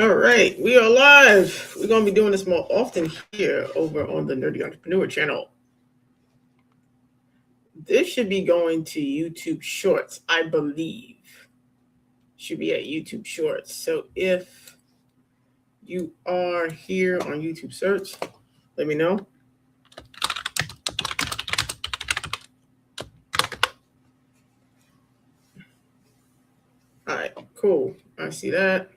All right, we are live. We're going to be doing this more often here over on the Nerdy Entrepreneur channel. This should be going to YouTube Shorts, I believe. Should be at YouTube Shorts. So if you are here on YouTube Search, let me know. All right, cool. I see that.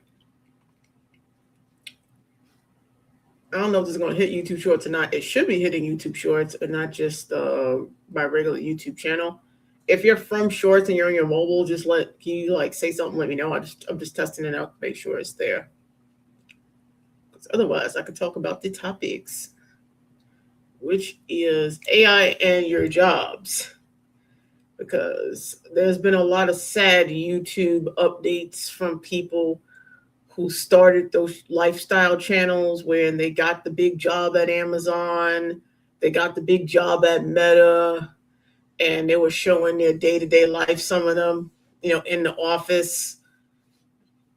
I don't know if this is going to hit YouTube Shorts or not. It should be hitting YouTube Shorts and not just my regular YouTube channel. If you're from Shorts and you're on your mobile, can you say something? Let me know. I'm just testing it out to make sure it's there. Because otherwise, I could talk about the topics, which is AI and your jobs. Because there's been a lot of sad YouTube updates from people who started those lifestyle channels when they got the big job at Amazon, they got the big job at Meta, and they were showing their day-to-day life, some of them, in the office,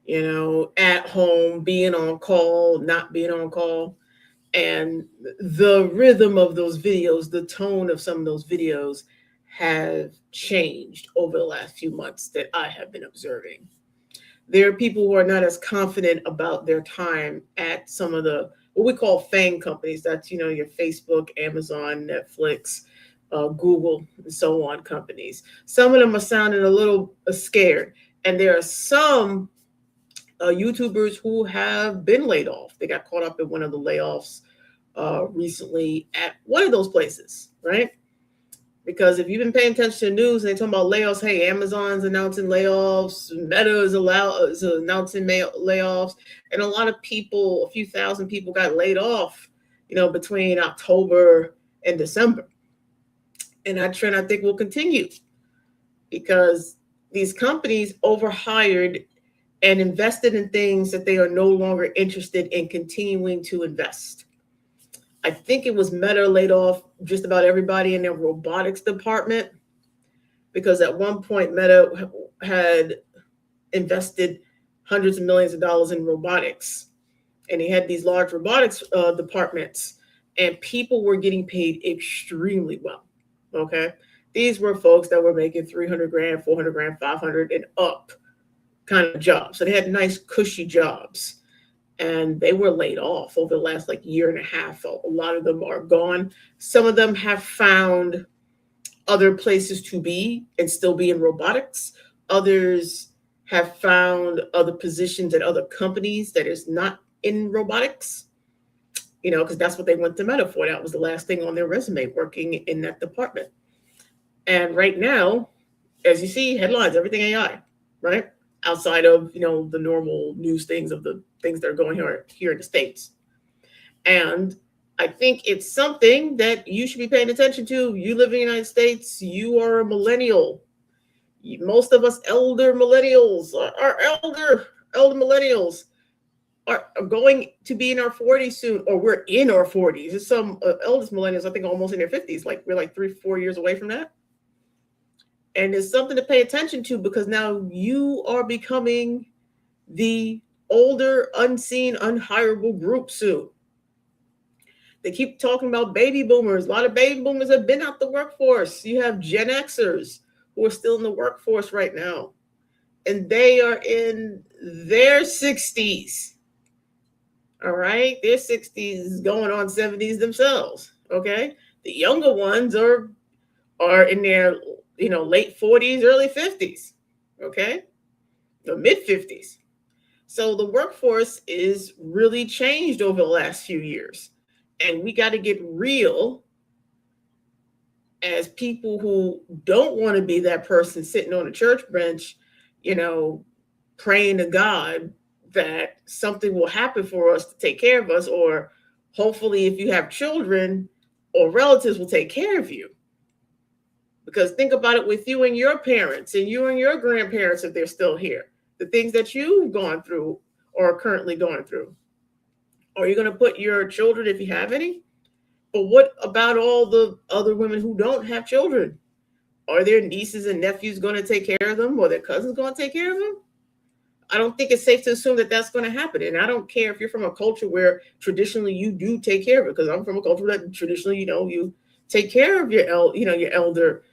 at home, being on call, not being on call. And the rhythm of those videos, the tone of some of those videos have changed over the last few months that I have been observing. There are people who are not as confident about their time at some of the what we call FANG companies. That's your Facebook, Amazon, Netflix, Google, and so on companies. Some of them are sounding a little scared, and there are some YouTubers who have been laid off. They got caught up in one of the layoffs recently at one of those places, right? Because if you've been paying attention to the news and they talk about layoffs, hey, Amazon's announcing layoffs, Meta is announcing layoffs, and a lot of people, a few thousand people got laid off, between October and December. And that trend, I think, will continue because these companies overhired and invested in things that they are no longer interested in continuing to invest. I think it was Meta laid off just about everybody in their robotics department because at one point Meta had invested hundreds of millions of dollars in robotics, and they had these large robotics departments, and people were getting paid extremely well. Okay, these were folks that were making 300 grand, 400 grand, 500 and up kind of jobs. So they had nice cushy jobs. And they were laid off over the last year and a half. A lot of them are gone. Some of them have found other places to be and still be in robotics. Others have found other positions at other companies that is not in robotics, because that's what they went to Meta for. That was the last thing on their resume, working in that department. And right now, as you see, headlines, everything AI, right? Outside of the normal news things of the things that are going here in the States. And I think it's something that you should be paying attention to. You live in the United States, you are a millennial. Most of us elder millennials, our elder millennials are going to be in our 40s soon, or we're in our 40s. There's some eldest millennials, I think, almost in their 50s. We're 3-4 years away from that. And it's something to pay attention to because now you are becoming the older, unseen, unhireable group soon. They keep talking about baby boomers. A lot of baby boomers have been out the workforce. You have Gen Xers who are still in the workforce right now. And they are in their 60s. All right? Their 60s going on 70s themselves. Okay? The younger ones are in their late 40s, early 50s. Okay? The mid 50s. So the workforce is really changed over the last few years. And we got to get real as people who don't want to be that person sitting on a church bench, praying to God that something will happen for us to take care of us, or hopefully if you have children or relatives will take care of you. Because think about it with you and your parents and you and your grandparents, if they're still here, the things that you've gone through or are currently going through. Are you going to put your children, if you have any? But what about all the other women who don't have children? Are their nieces and nephews going to take care of them, or their cousins going to take care of them? I don't think it's safe to assume that that's going to happen. And I don't care if you're from a culture where traditionally you do take care of it, because I'm from a culture that traditionally, you take care of your elder,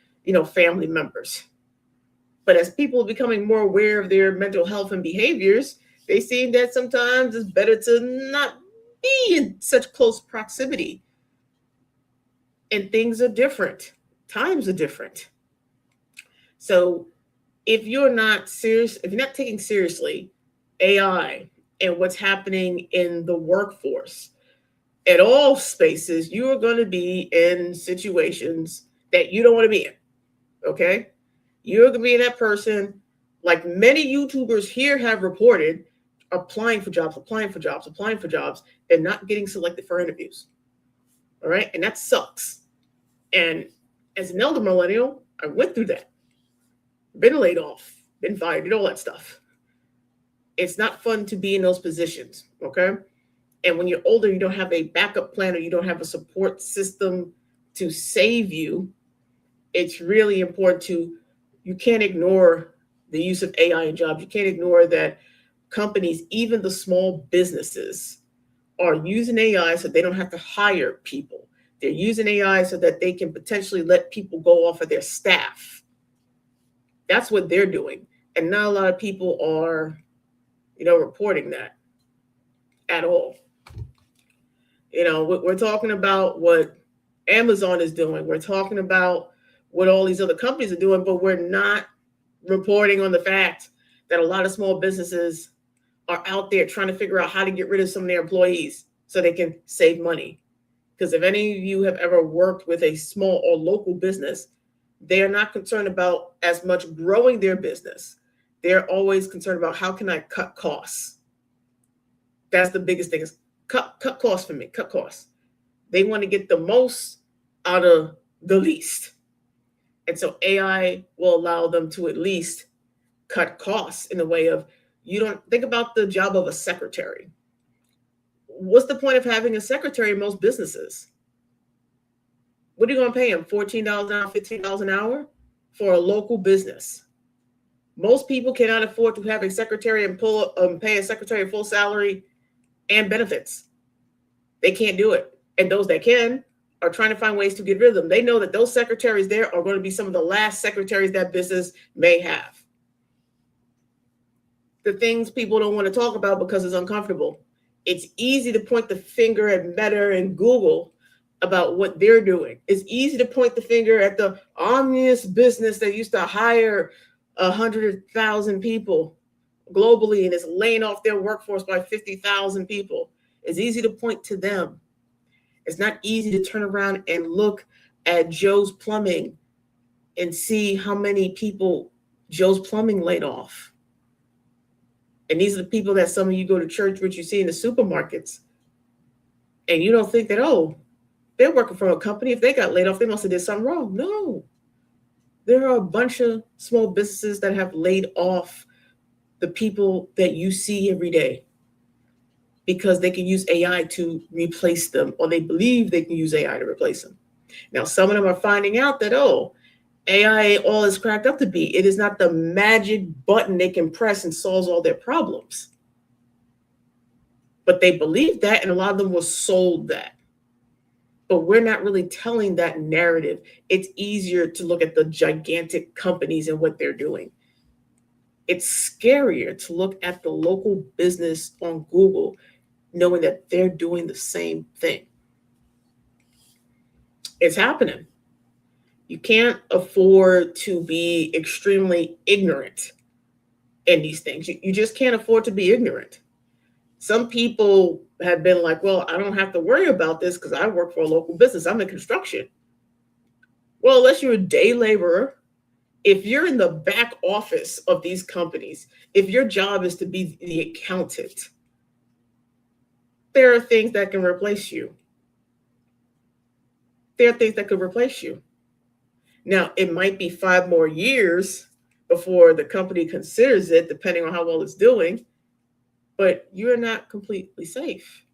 family members. But as people are becoming more aware of their mental health and behaviors, they see that sometimes it's better to not be in such close proximity. And things are different. Times are different. So if you're not taking seriously AI and what's happening in the workforce at all spaces, you are going to be in situations that you don't want to be in. Okay? You're going to be that person, like many YouTubers here have reported, applying for jobs, and not getting selected for interviews. All right? And that sucks. And as an elder millennial, I went through that. Been laid off, been fired, all that stuff. It's not fun to be in those positions, okay? And when you're older, you don't have a backup plan, or you don't have a support system to save you. It's really important you can't ignore the use of AI in jobs. You can't ignore that companies, even the small businesses, are using AI so they don't have to hire people. They're using AI so that they can potentially let people go off of their staff. That's what they're doing. And not a lot of people are, reporting that at all. We're talking about what Amazon is doing. We're talking about what all these other companies are doing, but we're not reporting on the fact that a lot of small businesses are out there trying to figure out how to get rid of some of their employees so they can save money. Because if any of you have ever worked with a small or local business, they are not concerned about as much growing their business. They're always concerned about, how can I cut costs? That's the biggest thing, is cut costs for me, cut costs. They want to get the most out of the least. And so AI will allow them to at least cut costs in the way of, you don't think about the job of a secretary. What's the point of having a secretary in most businesses? What are you going to pay them? $14 an hour, $15 an hour for a local business? Most people cannot afford to have a secretary and pay a secretary a full salary and benefits. They can't do it. And those that can are trying to find ways to get rid of them. They know that those secretaries there are going to be some of the last secretaries that business may have. The things people don't want to talk about because it's uncomfortable. It's easy to point the finger at Meta and Google about what they're doing. It's easy to point the finger at the omnious business that used to hire 100,000 people globally and is laying off their workforce by 50,000 people. It's easy to point to them. It's not easy to turn around and look at Joe's Plumbing and see how many people Joe's Plumbing laid off. And these are the people that some of you go to church with, you see in the supermarkets. And you don't think that, oh, they're working for a company. If they got laid off, they must have did something wrong. No. There are a bunch of small businesses that have laid off the people that you see every day because they can use AI to replace them, or they believe they can use AI to replace them. Now, some of them are finding out that, oh, AI ain't all it's cracked up to be. It is not the magic button they can press and solves all their problems. But they believe that, and a lot of them were sold that. But we're not really telling that narrative. It's easier to look at the gigantic companies and what they're doing. It's scarier to look at the local business on Google, knowing that they're doing the same thing. It's happening. You can't afford to be extremely ignorant in these things. You just can't afford to be ignorant. Some people have been like, well, I don't have to worry about this because I work for a local business. I'm in construction. Well, unless you're a day laborer, if you're in the back office of these companies, if your job is to be the accountant, there are things that can replace you. There are things that could replace you. Now, it might be 5 more years before the company considers it, depending on how well it's doing, but you're not completely safe.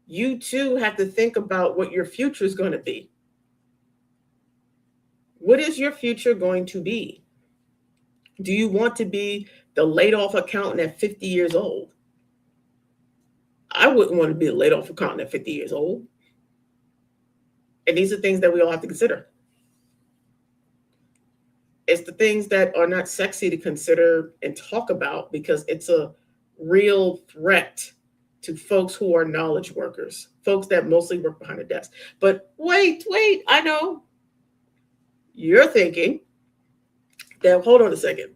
You too have to think about what your future is going to be. What is your future going to be? Do you want to be the laid off accountant at 50 years old. I wouldn't want to be a laid off accountant at 50 years old. And these are things that we all have to consider. It's the things that are not sexy to consider and talk about because it's a real threat to folks who are knowledge workers, folks that mostly work behind a desk. But wait, I know you're thinking that, hold on a second.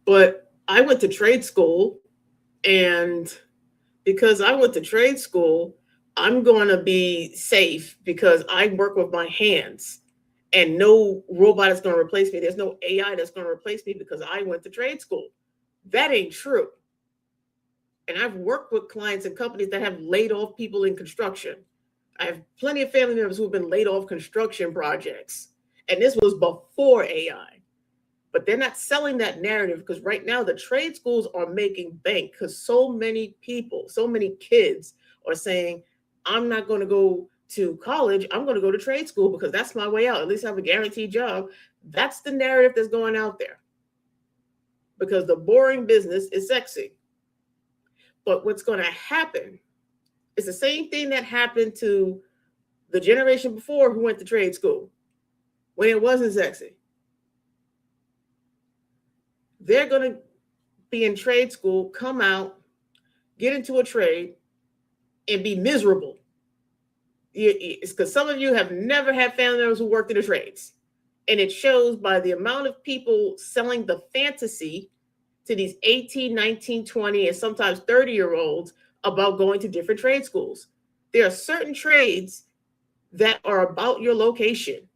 But I went to trade school, and because I went to trade school, I'm going to be safe because I work with my hands and no robot is going to replace me. There's no AI that's going to replace me because I went to trade school. That ain't true. And I've worked with clients and companies that have laid off people in construction. I have plenty of family members who have been laid off construction projects. And this was before AI. But they're not selling that narrative because right now the trade schools are making bank because so many people, so many kids are saying, I'm not going to go to college. I'm going to go to trade school because that's my way out. At least I have a guaranteed job. That's the narrative that's going out there because the boring business is sexy. But what's going to happen is the same thing that happened to the generation before who went to trade school when it wasn't sexy. They're going to be in trade school, come out, get into a trade, and be miserable. It's because some of you have never had family members who worked in the trades. And it shows by the amount of people selling the fantasy to these 18, 19, 20, and sometimes 30-year-olds about going to different trade schools. There are certain trades that are about your location.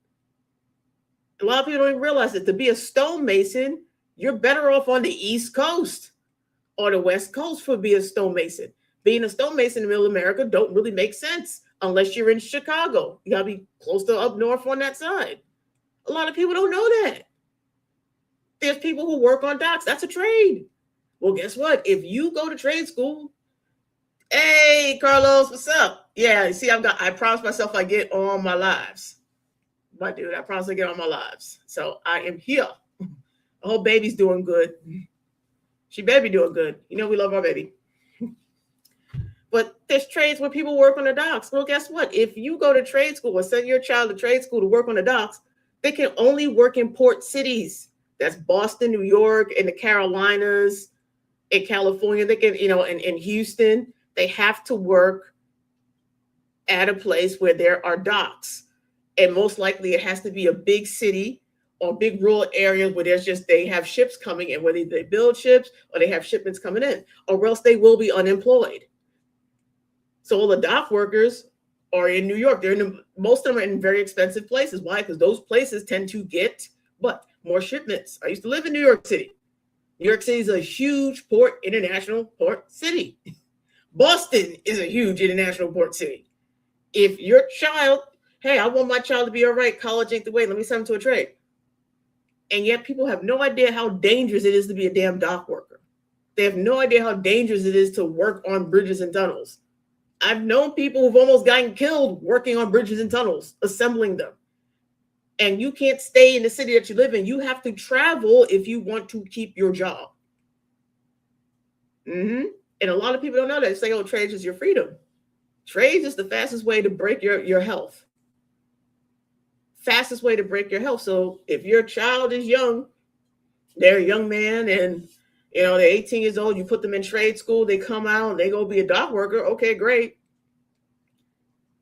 A lot of people don't even realize that to be a stonemason, you're better off on the East Coast or the West Coast for being a stonemason. Being a stonemason in middle America don't really make sense unless you're in Chicago. You gotta be close to up north on that side. A lot of people don't know that. There's people who work on docks. That's a trade. Well, guess what? If you go to trade school, hey, Carlos, what's up? Yeah, you see, I promised myself I get on my lives. My dude, I promised I get on my lives. So I am here. The whole baby's doing good. She better be doing good. You know we love our baby. But there's trades where people work on the docks. Well, guess what? If you go to trade school or send your child to trade school to work on the docks, they can only work in port cities. That's Boston, New York, and the Carolinas, in California. They can, in Houston, they have to work at a place where there are docks. And most likely it has to be a big city or big rural areas where they have ships coming in, whether they build ships or they have shipments coming in, or else they will be unemployed. So all the dock workers are in New York. Most of them are in very expensive places. Why? Because those places tend to get more shipments. I used to live in New York City. New York City is a huge international port city. Boston is a huge international port city. If your child, hey, I want my child to be all right, college ain't the way, let me send them to a trade. And yet people have no idea how dangerous it is to be a damn dock worker. They have no idea how dangerous it is to work on bridges and tunnels. I've known people who've almost gotten killed working on bridges and tunnels, assembling them. And you can't stay in the city that you live in. You have to travel if you want to keep your job. And a lot of people don't know that. They say, oh, trades is your freedom. Trades is the fastest way to break your health. Fastest way to break your health. So if your child is young, they're a young man and they're 18 years old, you put them in trade school, they come out and they go be a dock worker. Okay, great.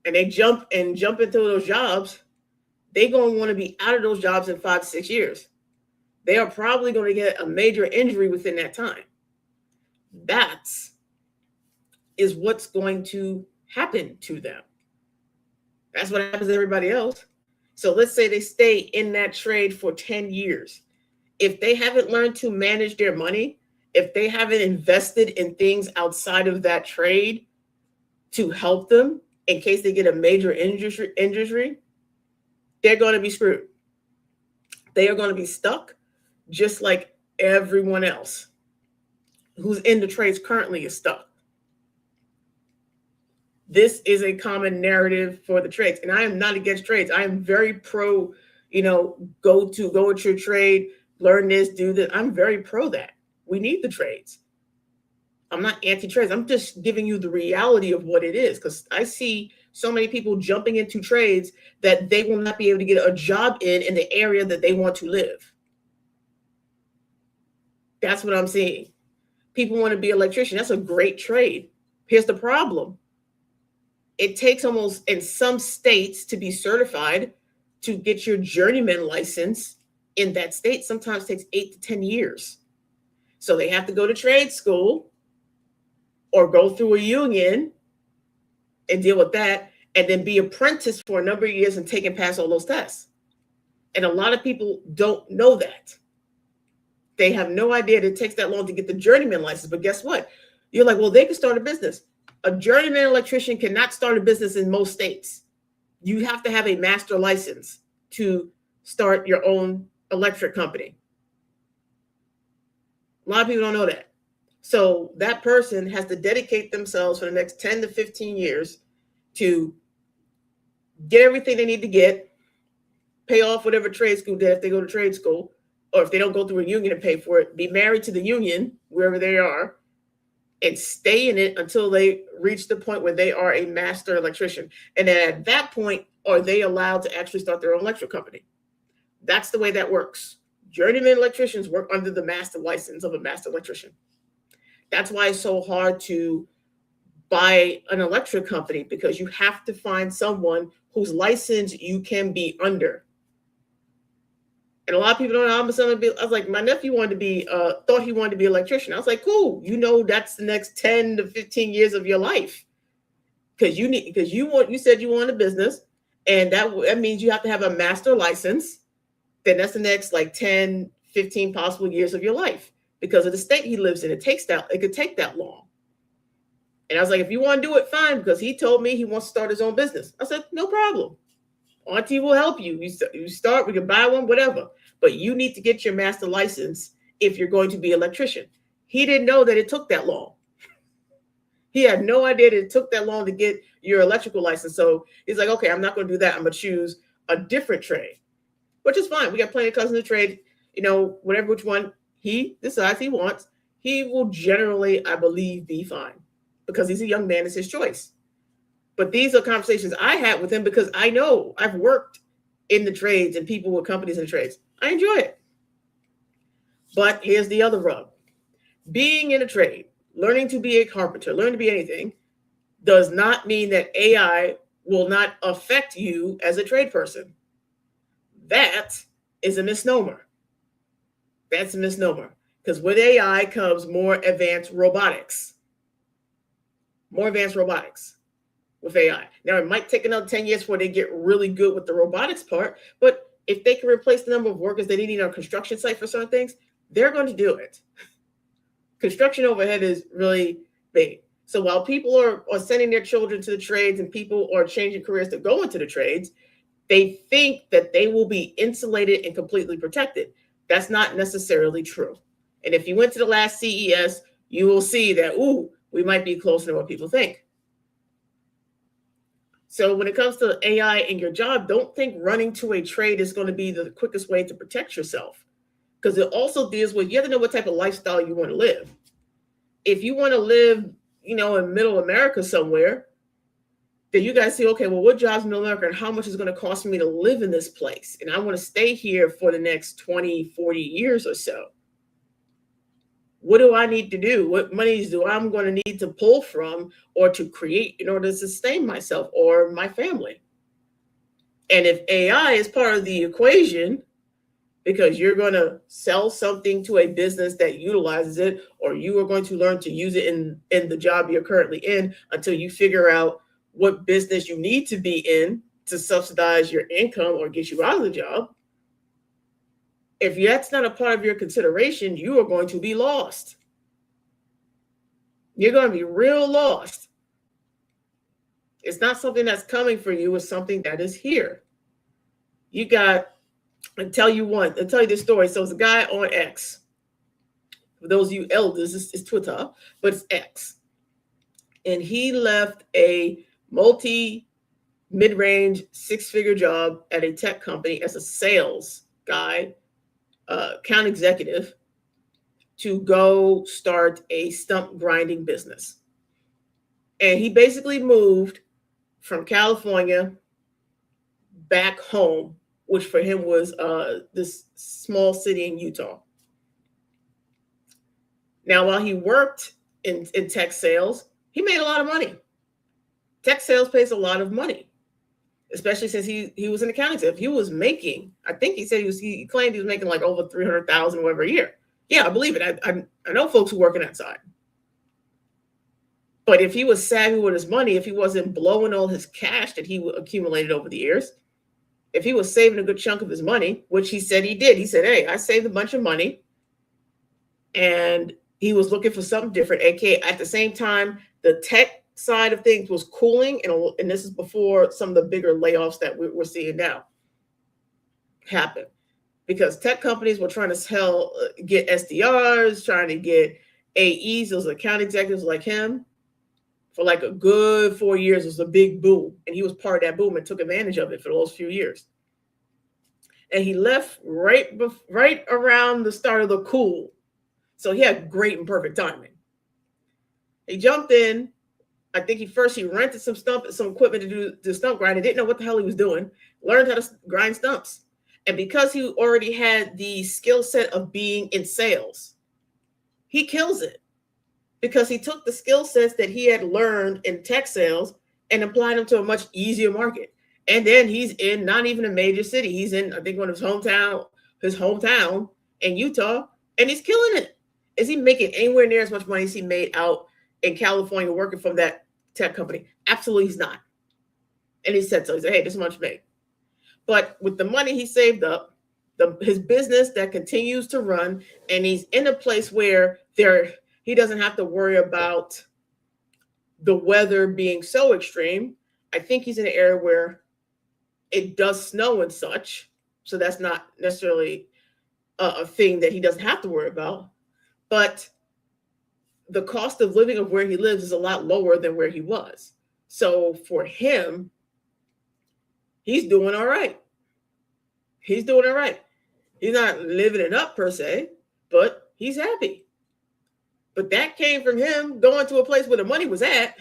And they jump into those jobs. They're going to want to be out of those jobs in 5 to 6 years. They are probably going to get a major injury within that time. That is what's going to happen to them. That's what happens to everybody else. So let's say they stay in that trade for 10 years. If they haven't learned to manage their money, if they haven't invested in things outside of that trade to help them in case they get a major injury, they're going to be screwed. They are going to be stuck just like everyone else who's in the trades currently is stuck. This is a common narrative for the trades. And I am not against trades. I am very pro, go at your trade, learn this, do that. I'm very pro that. We need the trades. I'm not anti-trades. I'm just giving you the reality of what it is, because I see so many people jumping into trades that they will not be able to get a job in the area that they want to live. That's what I'm seeing. People want to be an electrician. That's a great trade. Here's the problem. It takes almost, in some states, to be certified to get your journeyman license in that state. Sometimes takes 8 to 10 years. So they have to go to trade school or go through a union and deal with that, and then be apprenticed for a number of years and take and pass all those tests. And a lot of people don't know that. They have no idea that it takes that long to get the journeyman license. But guess what? You're like, well, they can start a business. A journeyman electrician cannot start a business in most states. You have to have a master license to start your own electric company. A lot of people don't know that. So that person has to dedicate themselves for the next 10 to 15 years to get everything they need to get, pay off whatever trade school debt if they go to trade school, or if they don't go through a union and pay for it, be married to the union wherever they are, and stay in it until they reach the point where they are a master electrician. And then at that point, are they allowed to actually start their own electric company? That's the way that works. Journeyman electricians work under the master license of a master electrician. That's why it's so hard to buy an electric company, because you have to find someone whose license you can be under. And a lot of people don't know. I was like, my nephew wanted to be, thought he wanted to be an electrician. I was like, cool. That's the next 10 to 15 years of your life. Because you said you want a business, and that means you have to have a master license. Then that's the next like 10, 15 possible years of your life, because of the state he lives in. It could take that long. And I was like, if you want to do it, fine, because he told me he wants to start his own business. I said, no problem. Auntie will help you. You start, we can buy one, whatever. But you need to get your master license if you're going to be an electrician. He didn't know that it took that long. He had no idea that it took that long to get your electrical license. So he's like, okay, I'm not going to do that. I'm going to choose a different trade, which is fine. We got plenty of cousins to trade, which one he decides he wants, he will generally, I believe, be fine, because he's a young man. It's his choice. But these are conversations I had with him, because I know I've worked in the trades and people with companies in the trades. I enjoy it. But here's the other rub. Being in a trade, learning to be a carpenter, learning to be anything, does not mean that AI will not affect you as a trade person. That is a misnomer. That's a misnomer. Because with AI comes more advanced robotics. More advanced robotics with AI. Now, it might take another 10 years before they get really good with the robotics part, but if they can replace the number of workers they need on a construction site for certain things, they're going to do it. Construction overhead is really big. So while people are sending their children to the trades and people are changing careers to go into the trades, they think that they will be insulated and completely protected. That's not necessarily true. And if you went to the last CES, you will see that, we might be closer to what people think. So when it comes to AI and your job, don't think running to a trade is going to be the quickest way to protect yourself, because it also deals with, you have to know what type of lifestyle you want to live. If you want to live, in middle America somewhere, then you guys say, okay, well, what jobs in middle America and how much is going to cost me to live in this place? And I want to stay here for the next 20, 40 years or so. What do I need to do? What monies do I'm going to need to pull from or to create in order to sustain myself or my family? And if AI is part of the equation, because you're going to sell something to a business that utilizes it, or you are going to learn to use it in the job you're currently in until you figure out what business you need to be in to subsidize your income or get you out of the job. If that's not a part of your consideration, you are going to be lost. You're going to be real lost. It's not something that's coming for you. It's something that is here. I'll tell you this story. So it's a guy on X. For those of you elders, it's Twitter, but it's X. And he left a mid-range 6-figure job at a tech company as a sales guy, account executive, to go start a stump grinding business. And he basically moved from California back home, which for him was this small city in Utah. Now, while he worked in tech sales, he made a lot of money. Tech sales pays a lot of money, especially since he was an accounting executive. He was making, I think he said he claimed he was making like over 300,000 whatever a year. Yeah, I believe it. I know folks who work in that side. But if he was savvy with his money, if he wasn't blowing all his cash that he accumulated over the years, if he was saving a good chunk of his money, which he said he did, he said, hey, I saved a bunch of money, and he was looking for something different. AKA, at the same time, the tech side of things was cooling, and this is before some of the bigger layoffs that we're seeing now happen, because tech companies were trying to get SDRs, trying to get AEs, those account executives like him. For like a good 4 years, it was a big boom, and he was part of that boom and took advantage of it for those few years. And he left right around the start of the cool, so he had great and perfect timing. He jumped in. I think he rented some equipment to do the stump grind. He didn't know what the hell he was doing. Learned how to grind stumps, and because he already had the skill set of being in sales, he kills it. Because he took the skill sets that he had learned in tech sales and applied them to a much easier market. And then he's in not even a major city. He's in, I think, one of his hometown in Utah, and he's killing it. Is he making anywhere near as much money as he made out in California working from that tech company? Absolutely, he's not. And he said so. He said, hey, this much made. But with the money he saved up, his business that continues to run, and he's in a place where he doesn't have to worry about the weather being so extreme. I think he's in an area where it does snow and such. So that's not necessarily a thing that he doesn't have to worry about. But the cost of living of where he lives is a lot lower than where he was. So for him, he's doing all right. He's doing all right. He's not living it up per se, but he's happy. But that came from him going to a place where the money was at,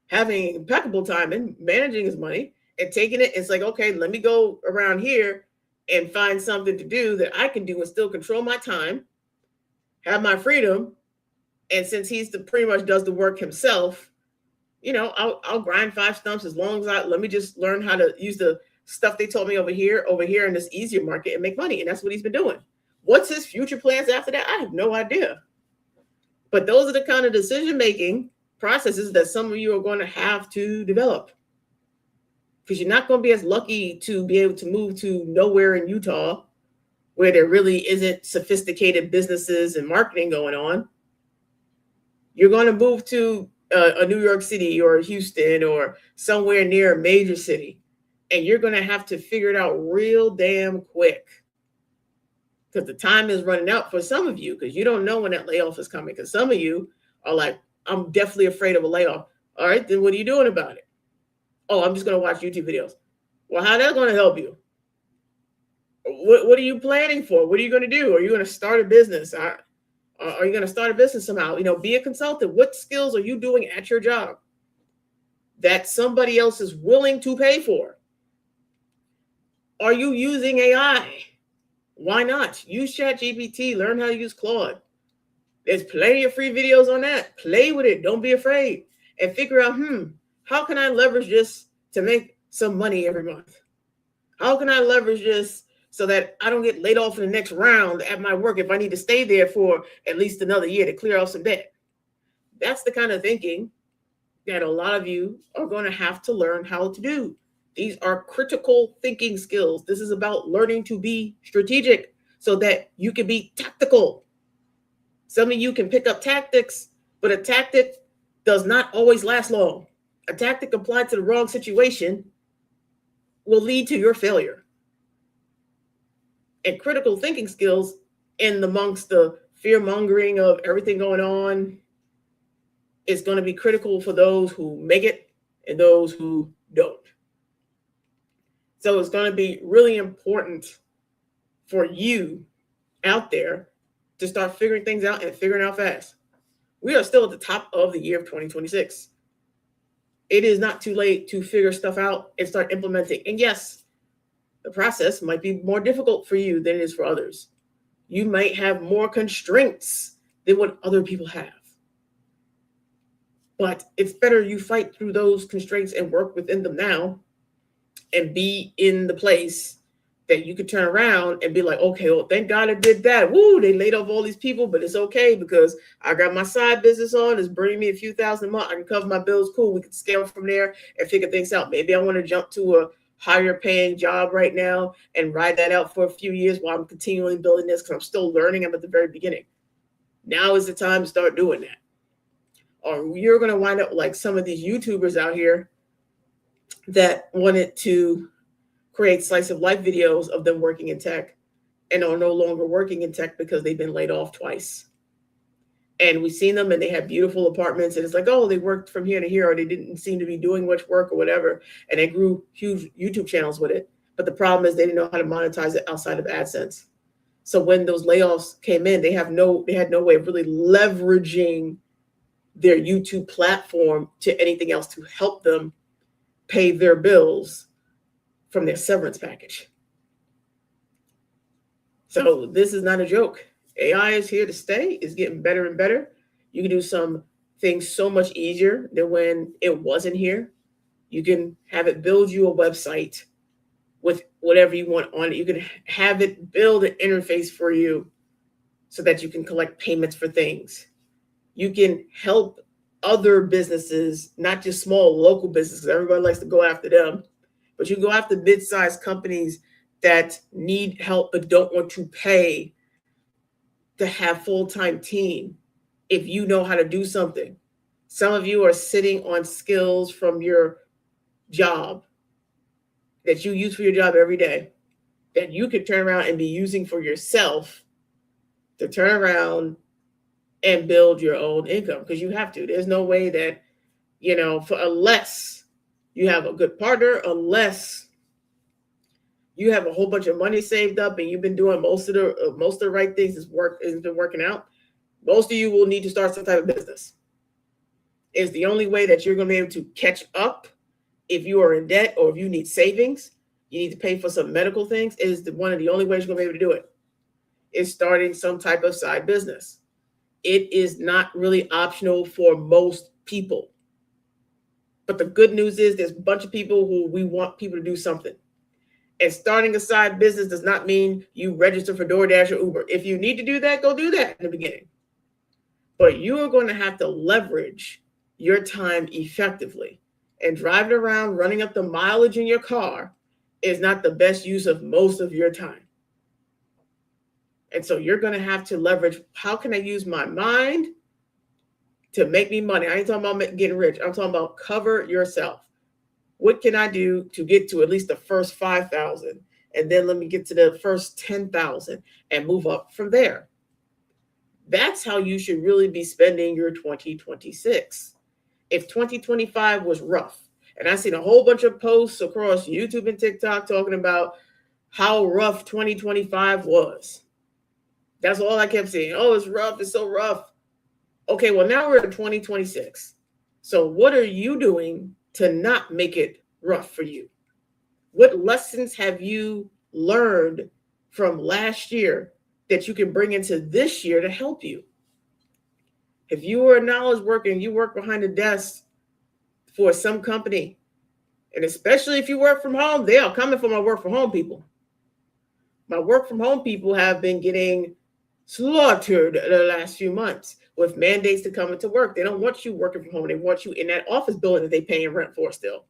having impeccable timing, managing his money, and taking it. It's like, okay, let me go around here and find something to do that I can do and still control my time, have my freedom. And since he's pretty much does the work himself, I'll grind 5 stumps as long as let me just learn how to use the stuff they told me over here in this easier market and make money. And that's what he's been doing. What's his future plans after that? I have no idea. But those are the kind of decision-making processes that some of you are going to have to develop, because you're not going to be as lucky to be able to move to nowhere in Utah where there really isn't sophisticated businesses and marketing going on. You're going to move to a New York City or Houston or somewhere near a major city, and you're going to have to figure it out real damn quick. Because the time is running out for some of you, because you don't know when that layoff is coming. Because some of you are like, I'm definitely afraid of a layoff. All right, then what are you doing about it? Oh, I'm just going to watch YouTube videos. Well, how's that going to help you? What are you planning for? What are you going to do? Are you going to start a business? Are you going to start a business somehow? Be a consultant. What skills are you doing at your job that somebody else is willing to pay for? Are you using AI? Why not? Use ChatGPT. Learn how to use Claude. There's plenty of free videos on that. Play with it. Don't be afraid. And figure out, how can I leverage this to make some money every month? How can I leverage this so that I don't get laid off in the next round at my work if I need to stay there for at least another year to clear off some debt? That's the kind of thinking that a lot of you are going to have to learn how to do. These are critical thinking skills. This is about learning to be strategic so that you can be tactical. Some of you can pick up tactics, but a tactic does not always last long. A tactic applied to the wrong situation will lead to your failure. And critical thinking skills, in amongst the fear-mongering of everything going on, is going to be critical for those who make it and those who don't. So it's going to be really important for you out there to start figuring things out and figuring out fast. We are still at the top of the year of 2026. It is not too late to figure stuff out and start implementing. And yes, the process might be more difficult for you than it is for others. You might have more constraints than what other people have. But it's better you fight through those constraints and work within them now and be in the place that you could turn around and be like, okay, well, thank God I did that. Woo, they laid off all these people, but it's okay because I got my side business on. It's bringing me a few thousand a month. I can cover my bills. Cool. We can scale from there and figure things out. Maybe I want to jump to a higher paying job right now and ride that out for a few years while I'm continually building this because I'm still learning. I'm at the very beginning. Now is the time to start doing that. Or you're going to wind up like some of these YouTubers out here that wanted to create slice of life videos of them working in tech and are no longer working in tech because they've been laid off twice. And we've seen them and they have beautiful apartments and it's like, oh, they worked from here to here, or they didn't seem to be doing much work or whatever. And they grew huge YouTube channels with it. But the problem is they didn't know how to monetize it outside of AdSense. So when those layoffs came in, they had no way of really leveraging their YouTube platform to anything else to help them pay their bills from their severance package. So this is not a joke. AI is here to stay. It's getting better and better. You can do some things so much easier than when it wasn't here. You can have it build you a website with whatever you want on it. You can have it build an interface for you so that you can collect payments for things. You can help other businesses, not just small local businesses. Everybody likes to go after them. But you go after mid-sized companies that need help but don't want to pay to have full-time team if you know how to do something. Some of you are sitting on skills from your job that you use for your job every day that you could turn around and be using for yourself to turn around and build your own income, because you have to. There's no way that, unless you have a good partner, unless you have a whole bunch of money saved up and you've been doing most of the right things, has been working out, most of you will need to start some type of business. It's the only way that you're going to be able to catch up if you are in debt or if you need savings, you need to pay for some medical things. It is one of the only ways you're going to be able to do it is starting some type of side business. It is not really optional for most people. But the good news is there's a bunch of people who we want people to do something. And starting a side business does not mean you register for DoorDash or Uber. If you need to do that, go do that in the beginning. But you are going to have to leverage your time effectively. And driving around, running up the mileage in your car is not the best use of most of your time. And so you're going to have to leverage, how can I use my mind to make me money? I ain't talking about getting rich. I'm talking about cover yourself. What can I do to get to at least the first 5,000? And then let me get to the first 10,000 and move up from there. That's how you should really be spending your 2026. If 2025 was rough, and I've seen a whole bunch of posts across YouTube and TikTok talking about how rough 2025 was. That's all I kept saying. Oh, it's rough. It's so rough. Okay, well, now we're in 2026. So what are you doing to not make it rough for you? What lessons have you learned from last year that you can bring into this year to help you? If you are a knowledge worker and you work behind a desk for some company, and especially if you work from home, they are coming for my work from home people. My work from home people have been getting slaughtered the last few months with mandates to come into work. They don't want you working from home. They want you in that office building that they're paying rent for still.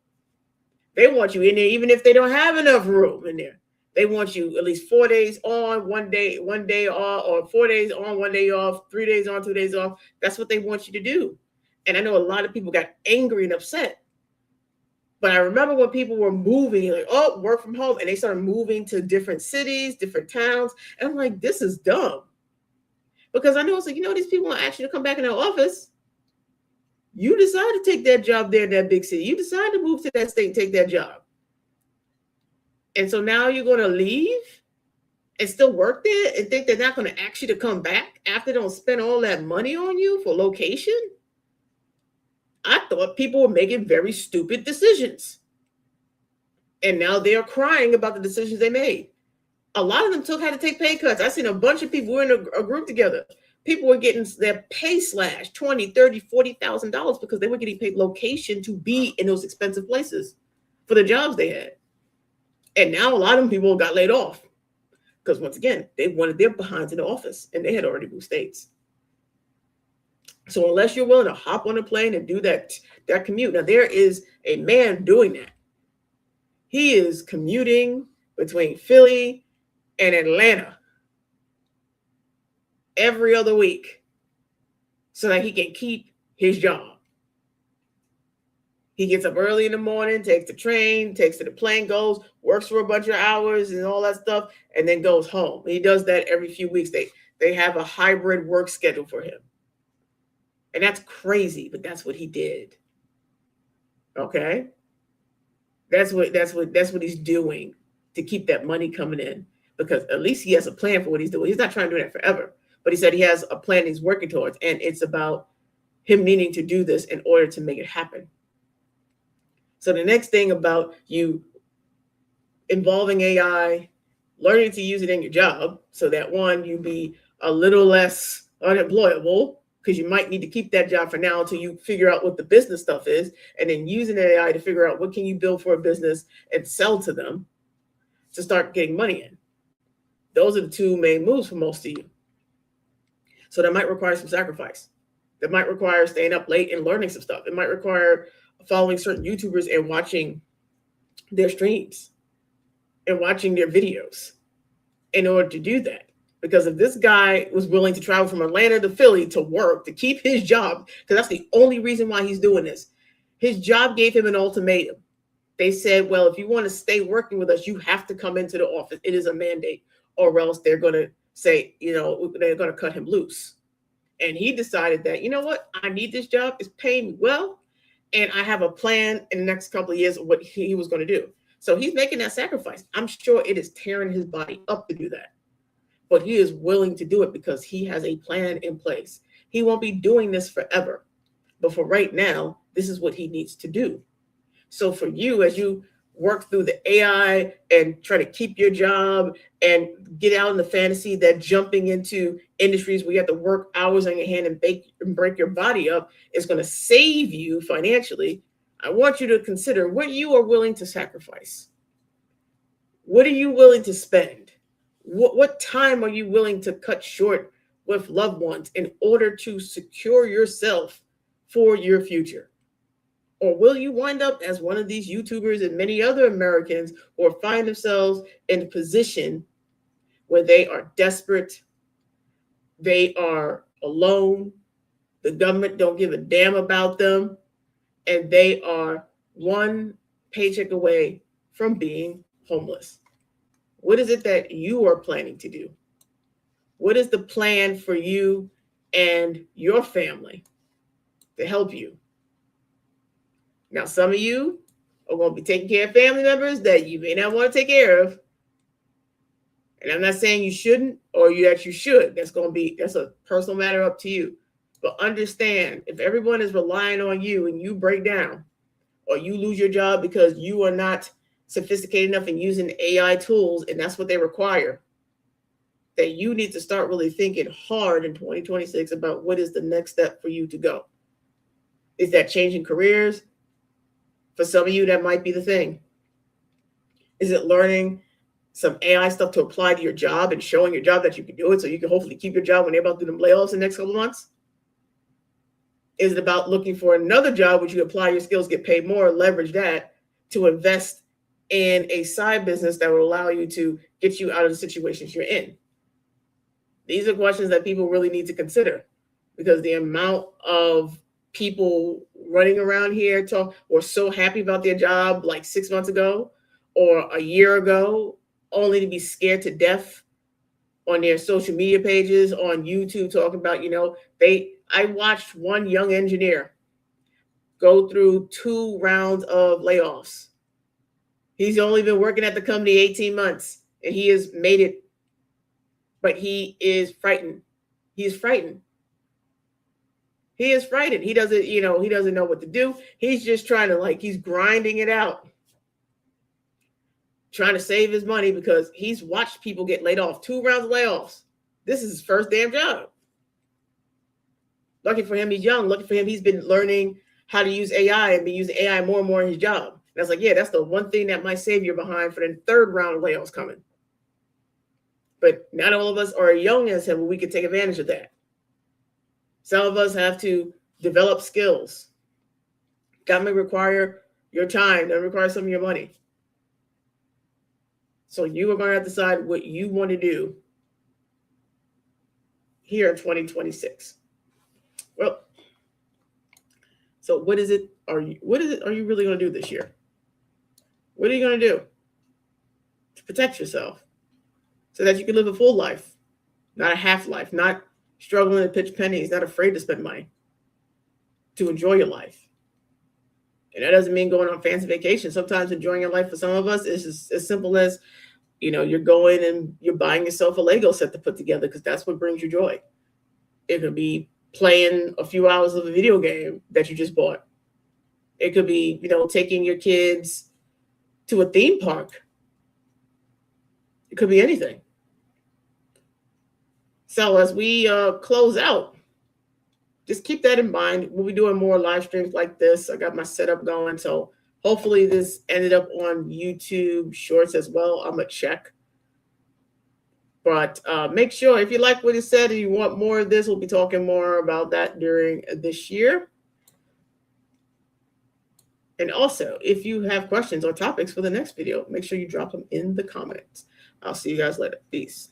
They want you in there even if they don't have enough room in there. They want you at least 4 days on, one day off, or 4 days on, 1 day off, 3 days on, 2 days off. That's what they want you to do. And I know a lot of people got angry and upset. But I remember when people were moving, like, oh, work from home, and they started moving to different cities, different towns. And I'm like, this is dumb. Because I know it's like, these people want actually to come back in their office. You decide to take that job there in that big city. You decide to move to that state and take that job. And so now you're going to leave and still work there and think they're not going to ask you to come back after they don't spend all that money on you for location? I thought people were making very stupid decisions. And now they're crying about the decisions they made. A lot of them had to take pay cuts. I seen a bunch of people were in a group together. People were getting their pay slashed 20, 30, $40,000 because they were getting paid location to be in those expensive places for the jobs they had. And now a lot of them people got laid off because once again, they wanted their behinds in the office and they had already moved states. So unless you're willing to hop on a plane and do that commute, now there is a man doing that. He is commuting between Philly and Atlanta every other week so that he can keep his job. He gets up early in the morning, takes the train, takes to the plane, goes, works for a bunch of hours and all that stuff, and then goes home. He does that every few weeks. They have a hybrid work schedule for him. And that's crazy, but that's what he did. Okay? That's what he's doing to keep that money coming in, because at least he has a plan for what he's doing. He's not trying to do that forever, but he said he has a plan he's working towards, and it's about him needing to do this in order to make it happen. So the next thing about you involving AI, learning to use it in your job so that one, you be a little less unemployable, because you might need to keep that job for now until you figure out what the business stuff is, and then using AI to figure out what can you build for a business and sell to them to start getting money in. Those are the two main moves for most of you. So that might require some sacrifice. That might require staying up late and learning some stuff. It might require following certain YouTubers and watching their streams and watching their videos in order to do that. Because if this guy was willing to travel from Atlanta to Philly to work, to keep his job, because that's the only reason why he's doing this. His job gave him an ultimatum. They said, well, if you want to stay working with us, you have to come into the office. It is a mandate, or else they're going to say, they're going to cut him loose. And he decided that, you know what? I need this job. It's paying me well. And I have a plan in the next couple of years of what he was going to do. So he's making that sacrifice. I'm sure it is tearing his body up to do that. But he is willing to do it because he has a plan in place. He won't be doing this forever. But for right now, this is what he needs to do. So for you, as you work through the AI and try to keep your job and get out in the fantasy that jumping into industries where you have to work hours on your hand and break your body up is going to save you financially, I want you to consider what you are willing to sacrifice. What are you willing to spend? What time are you willing to cut short with loved ones in order to secure yourself for your future? Or will you wind up as one of these YouTubers and many other Americans who find themselves in a position where they are desperate, they are alone, the government don't give a damn about them, and they are one paycheck away from being homeless? What is it that you are planning to do? What is the plan for you and your family to help you? Now, some of you are going to be taking care of family members that you may not want to take care of. And I'm not saying you shouldn't or that you should. That's a personal matter up to you. But understand, if everyone is relying on you and you break down or you lose your job because you are not sophisticated enough in using AI tools, and that's what they require, that you need to start really thinking hard in 2026 about what is the next step for you to go. Is that changing careers? For some of you, that might be the thing. Is it learning some AI stuff to apply to your job and showing your job that you can do it so you can hopefully keep your job when they're about to do them layoffs in the next couple of months? Is it about looking for another job which you apply your skills, get paid more, leverage that to invest in a side business that will allow you to get you out of the situations you're in? These are questions that people really need to consider, because the amount of people running around here were so happy about their job like 6 months ago or a year ago, only to be scared to death on their social media pages, on YouTube, talking about, I watched one young engineer go through 2 rounds of layoffs. He's only been working at the company 18 months and he has made it but he is frightened. He's frightened. He is frightened. He doesn't, he doesn't know what to do. He's just trying to, like, he's grinding it out, trying to save his money because he's watched people get laid off, 2 rounds of layoffs. This is his first damn job. Lucky for him, he's young. Lucky for him, he's been learning how to use AI and be using AI more and more in his job. And I was like, yeah, that's the one thing that might save you behind for the 3rd round of layoffs coming. But not all of us are young as him where we can take advantage of that. Some of us have to develop skills. Government require your time, that requires some of your money. So you are going to have to decide what you want to do here in 2026. Well, so what is it are you really going to do this year? What are you going to do to protect yourself so that you can live a full life, not a half life, not struggling to pitch pennies, not afraid to spend money, to enjoy your life? And that doesn't mean going on fancy vacations. Sometimes enjoying your life for some of us is just as simple as, you're going and you're buying yourself a Lego set to put together because that's what brings you joy. It could be playing a few hours of a video game that you just bought. It could be, taking your kids to a theme park. It could be anything. So as we close out, just keep that in mind. We'll be doing more live streams like this. I got my setup going. So hopefully this ended up on YouTube Shorts as well. I'm going to check. But make sure, if you like what it said and you want more of this, we'll be talking more about that during this year. And also, if you have questions or topics for the next video, make sure you drop them in the comments. I'll see you guys later. Peace.